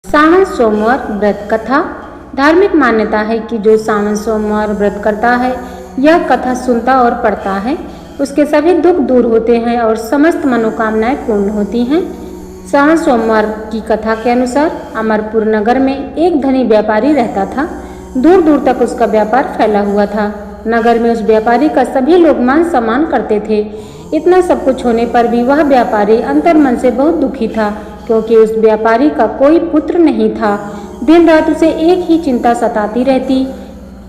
सावन सोमवार व्रत कथा। धार्मिक मान्यता है कि जो सावन सोमवार व्रत करता है, यह कथा सुनता और पढ़ता है, उसके सभी दुख दूर होते हैं और समस्त मनोकामनाएं पूर्ण होती हैं। सावन सोमवार की कथा के अनुसार अमरपुर नगर में एक धनी व्यापारी रहता था। दूर दूर तक उसका व्यापार फैला हुआ था। नगर में उस व्यापारी का सभी लोग मान सम्मान करते थे। इतना सब कुछ होने पर भी वह व्यापारी अंतर्मन से बहुत दुखी था, क्योंकि उस व्यापारी का कोई पुत्र नहीं था। दिन रात उसे एक ही चिंता सताती रहती,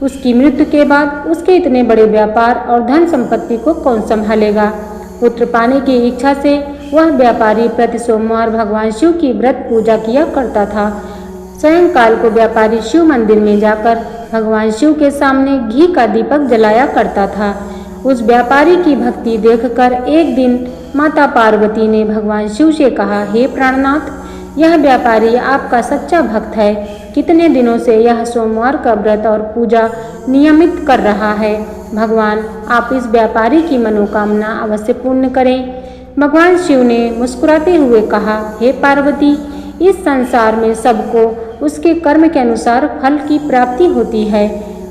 उसकी मृत्यु के बाद उसके इतने बड़े व्यापार और धन संपत्ति को कौन संभालेगा। पुत्र पाने की इच्छा से वह व्यापारी प्रति सोमवार भगवान शिव की व्रत पूजा किया करता था। सायंकाल को व्यापारी शिव मंदिर में जाकर भगवान शिव के सामने घी का दीपक जलाया करता था। उस व्यापारी की भक्ति देखकर एक दिन माता पार्वती ने भगवान शिव से कहा, हे प्राणनाथ, यह व्यापारी आपका सच्चा भक्त है। कितने दिनों से यह सोमवार का व्रत और पूजा नियमित कर रहा है। भगवान, आप इस व्यापारी की मनोकामना अवश्य पूर्ण करें। भगवान शिव ने मुस्कुराते हुए कहा, हे पार्वती, इस संसार में सबको उसके कर्म के अनुसार फल की प्राप्ति होती है।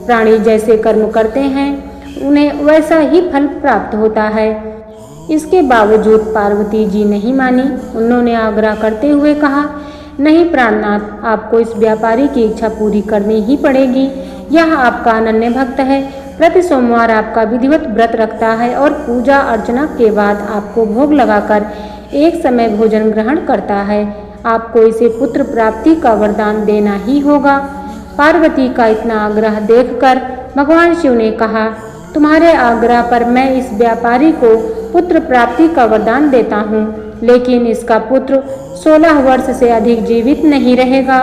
प्राणी जैसे कर्म करते हैं, उन्हें वैसा ही फल प्राप्त होता है। इसके बावजूद पार्वती जी नहीं मानी। उन्होंने आग्रह करते हुए कहा, नहीं प्राणनाथ, आपको इस व्यापारी की इच्छा पूरी करनी ही पड़ेगी। यह आपका अनन्य भक्त है। प्रति सोमवार आपका विधिवत व्रत रखता है और पूजा अर्चना के बाद आपको भोग लगाकर एक समय भोजन ग्रहण करता है। आपको इसे पुत्र प्राप्ति का वरदान देना ही होगा। पार्वती का इतना आग्रह देखकर भगवान शिव ने कहा, तुम्हारे आग्रह पर मैं इस व्यापारी को पुत्र प्राप्ति का वरदान देता हूँ, लेकिन इसका पुत्र 16 वर्ष से अधिक जीवित नहीं रहेगा।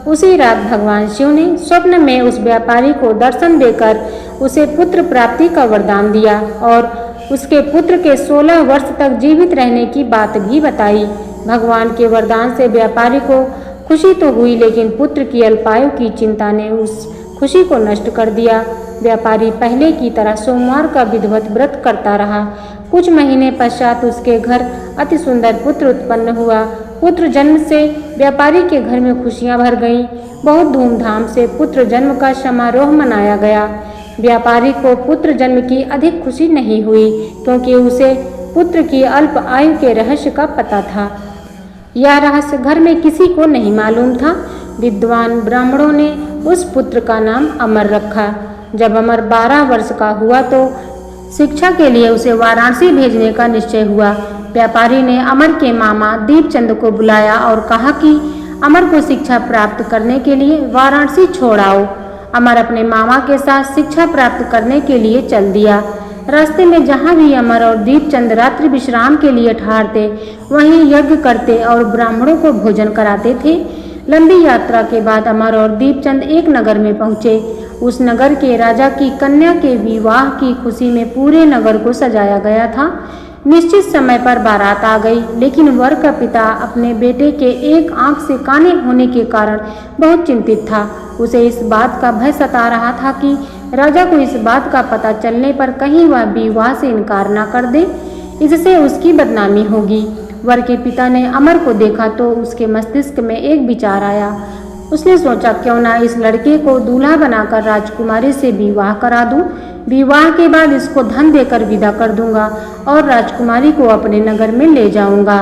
उसी रात भगवान शिव ने स्वप्न में उस व्यापारी को दर्शन देकर उसे पुत्र प्राप्ति का वरदान दिया और उसके पुत्र के 16 वर्ष तक जीवित रहने की बात भी बताई। भगवान के वरदान से व्यापारी को खुशी तो हुई, लेकिन पुत्र की अल्पायु की चिंता ने उस खुशी को नष्ट कर दिया। व्यापारी पहले की तरह सोमवार का विधिवत व्रत करता रहा। कुछ महीने पश्चात उसके घर अति सुंदर पुत्र उत्पन्न हुआ। पुत्र जन्म से व्यापारी के घर में खुशियां भर गईं। बहुत धूमधाम से पुत्र जन्म का समारोह मनाया गया। व्यापारी को पुत्र जन्म की अधिक खुशी नहीं हुई, क्योंकि उसे पुत्र की अल्प आयु के रहस्य का पता था। यह रहस्य घर में किसी को नहीं मालूम था। विद्वान ब्राह्मणों ने उस पुत्र का नाम अमर रखा। जब अमर 12 वर्ष का हुआ तो शिक्षा के लिए उसे वाराणसी भेजने का निश्चय हुआ। व्यापारी ने अमर के मामा दीपचंद को बुलाया और कहा कि अमर को शिक्षा प्राप्त करने के लिए वाराणसी छोड़ आओ। अमर अपने मामा के साथ शिक्षा प्राप्त करने के लिए चल दिया। रास्ते में जहाँ भी अमर और दीपचंद रात्रि विश्राम के लिए ठहरते, वहीं यज्ञ करते और ब्राह्मणों को भोजन कराते थे। लंबी यात्रा के बाद अमर और दीपचंद एक नगर में पहुँचे। उस नगर के राजा की कन्या के विवाह की खुशी में पूरे नगर को सजाया गया था। निश्चित समय पर बारात आ गई, लेकिन वर का पिता अपने बेटे के एक आंख से काने होने के कारण बहुत चिंतित था। उसे इस बात का भय सता रहा था कि राजा को इस बात का पता चलने पर कहीं वह विवाह से इनकार न कर दे, इससे उसकी बदनामी होगी। वर के पिता ने अमर को देखा तो उसके मस्तिष्क में एक विचार आया। उसने सोचा, क्यों ना इस लड़के को दूल्हा बनाकर राजकुमारी से विवाह करा दूं। विवाह के बाद इसको धन देकर विदा कर दूंगा और राजकुमारी को अपने नगर में ले जाऊंगा।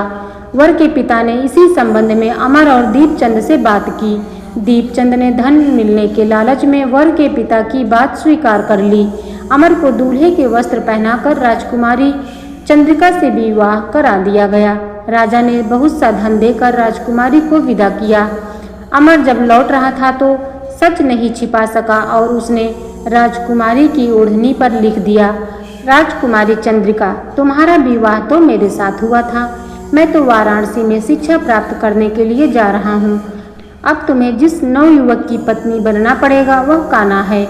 वर के पिता ने इसी संबंध में अमर और दीपचंद से बात की। दीपचंद ने धन मिलने के लालच में वर के पिता की बात स्वीकार कर ली। अमर को दूल्हे के वस्त्र पहनाकर राजकुमारी चंद्रिका से विवाह करा दिया गया। राजा ने बहुत सा धन देकर राजकुमारी को विदा किया। अमर जब लौट रहा था तो सच नहीं छिपा सका और उसने राजकुमारी की ओढ़नी पर लिख दिया, राजकुमारी चंद्रिका, तुम्हारा विवाह तो मेरे साथ हुआ था। मैं तो वाराणसी में शिक्षा प्राप्त करने के लिए जा रहा हूँ। अब तुम्हें जिस नवयुवक की पत्नी बनना पड़ेगा वह कान्हा है।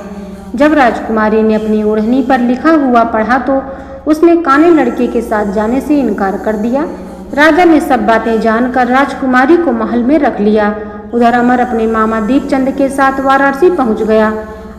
जब राजकुमारी ने अपनी ओढ़नी पर लिखा हुआ पढ़ा तो उसने काने लड़के के साथ जाने से इनकार कर दिया। राजा ने सब बातें जानकर राजकुमारी को महल में रख लिया। उधर अमर अपने मामा दीपचंद के साथ वाराणसी पहुंच गया।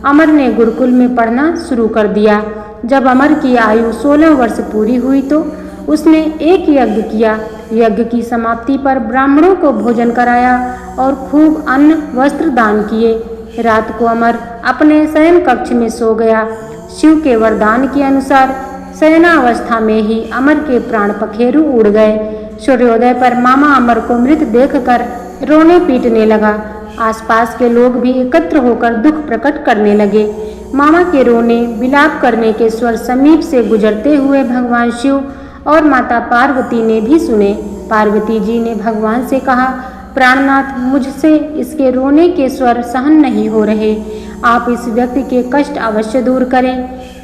अमर ने गुरुकुल में पढ़ना शुरू कर दिया। जब अमर की आयु 16 वर्ष पूरी हुई तो उसने एक यज्ञ किया। यज्ञ की समाप्ति पर ब्राह्मणों को भोजन कराया और खूब अन्न वस्त्र दान किए। रात को अमर अपने शयन कक्ष में सो गया। शिव के वरदान के अनुसार शयनावस्था में ही अमर के प्राण पखेरु उड़ गए। सूर्योदय पर मामा अमर को मृत देखकर रोने पीटने लगा। आसपास के लोग भी एकत्र होकर दुख प्रकट करने लगे। मामा के रोने विलाप करने के स्वर समीप से गुजरते हुए भगवान शिव और माता पार्वती ने भी सुने। पार्वती जी ने भगवान से कहा, प्राणनाथ, मुझसे इसके रोने के स्वर सहन नहीं हो रहे, आप इस व्यक्ति के कष्ट अवश्य दूर करें।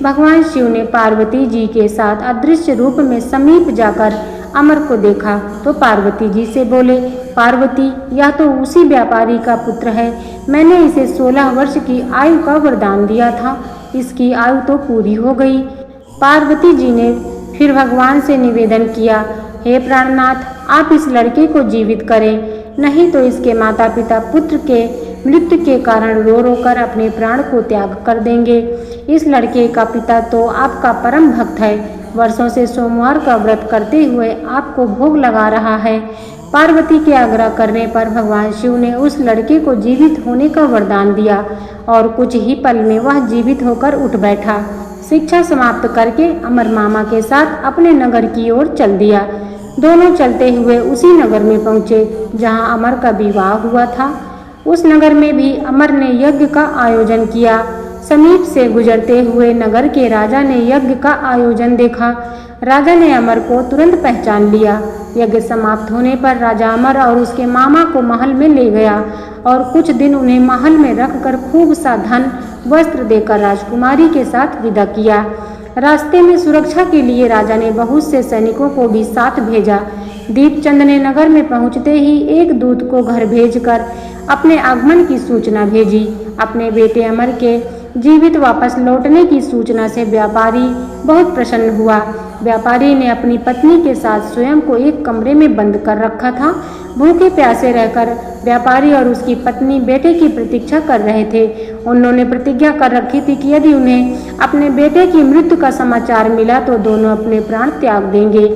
भगवान शिव ने पार्वती जी के साथ अदृश्य रूप में समीप जाकर अमर को देखा तो पार्वती जी से बोले, पार्वती, यह तो उसी व्यापारी का पुत्र है। मैंने इसे 16 वर्ष की आयु का वरदान दिया था, इसकी आयु तो पूरी हो गई। पार्वती जी ने फिर भगवान से निवेदन किया, हे प्राणनाथ, आप इस लड़के को जीवित करें, नहीं तो इसके माता पिता पुत्र के मृत्यु के कारण रो रो कर अपने प्राण को त्याग कर देंगे। इस लड़के का पिता तो आपका परम भक्त है, वर्षों से सोमवार का व्रत करते हुए आपको भोग लगा रहा है। पार्वती के आग्रह करने पर भगवान शिव ने उस लड़के को जीवित होने का वरदान दिया और कुछ ही पल में वह जीवित होकर उठ बैठा। शिक्षा समाप्त करके अमर मामा के साथ अपने नगर की ओर चल दिया। दोनों चलते हुए उसी नगर में पहुँचे जहाँ अमर का विवाह हुआ था। उस नगर में भी अमर ने यज्ञ का आयोजन किया। समीप से गुजरते हुए नगर के राजा ने यज्ञ का आयोजन देखा। राजा ने अमर को तुरंत पहचान लिया। यज्ञ समाप्त होने पर राजा अमर और उसके मामा को महल में ले गया और कुछ दिन उन्हें महल में रखकर खूब सा धन वस्त्र देकर राजकुमारी के साथ विदा किया। रास्ते में सुरक्षा के लिए राजा ने बहुत से सैनिकों को भी साथ भेजा। दीपचंद ने नगर में पहुंचते ही एक दूत को घर भेजकर अपने आगमन की सूचना भेजी। अपने बेटे अमर के जीवित वापस लौटने की सूचना से व्यापारी बहुत प्रसन्न हुआ। व्यापारी ने अपनी पत्नी के साथ स्वयं को एक कमरे में बंद कर रखा था। भूखे प्यासे रहकर व्यापारी और उसकी पत्नी बेटे की प्रतीक्षा कर रहे थे। उन्होंने प्रतिज्ञा कर रखी थी कि यदि उन्हें अपने बेटे की मृत्यु का समाचार मिला तो दोनों अपने प्राण त्याग देंगे।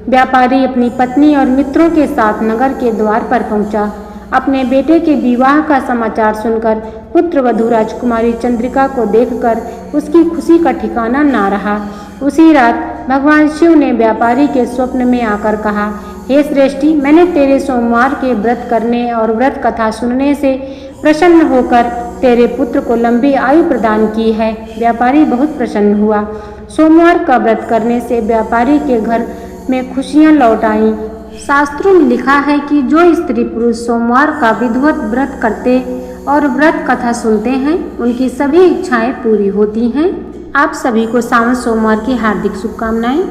व्यापारी अपनी पत्नी और मित्रों के साथ नगर के द्वार पर पहुंचा। अपने बेटे के विवाह का समाचार सुनकर पुत्रवधू राजकुमारी चंद्रिका को देखकर उसकी खुशी का ठिकाना ना रहा। उसी रात भगवान शिव ने व्यापारी के स्वप्न में आकर कहा, हे श्रेष्ठी, मैंने तेरे सोमवार के व्रत करने और व्रत कथा सुनने से प्रसन्न होकर तेरे पुत्र को लंबी आयु प्रदान की है। व्यापारी बहुत प्रसन्न हुआ। सोमवार का व्रत करने से व्यापारी के घर में खुशियां लौट आईं। शास्त्रों में लिखा है कि जो स्त्री पुरुष सोमवार का विधिवत व्रत करते और व्रत कथा सुनते हैं उनकी सभी इच्छाएं पूरी होती हैं। आप सभी को सावन सोमवार की हार्दिक शुभकामनाएं।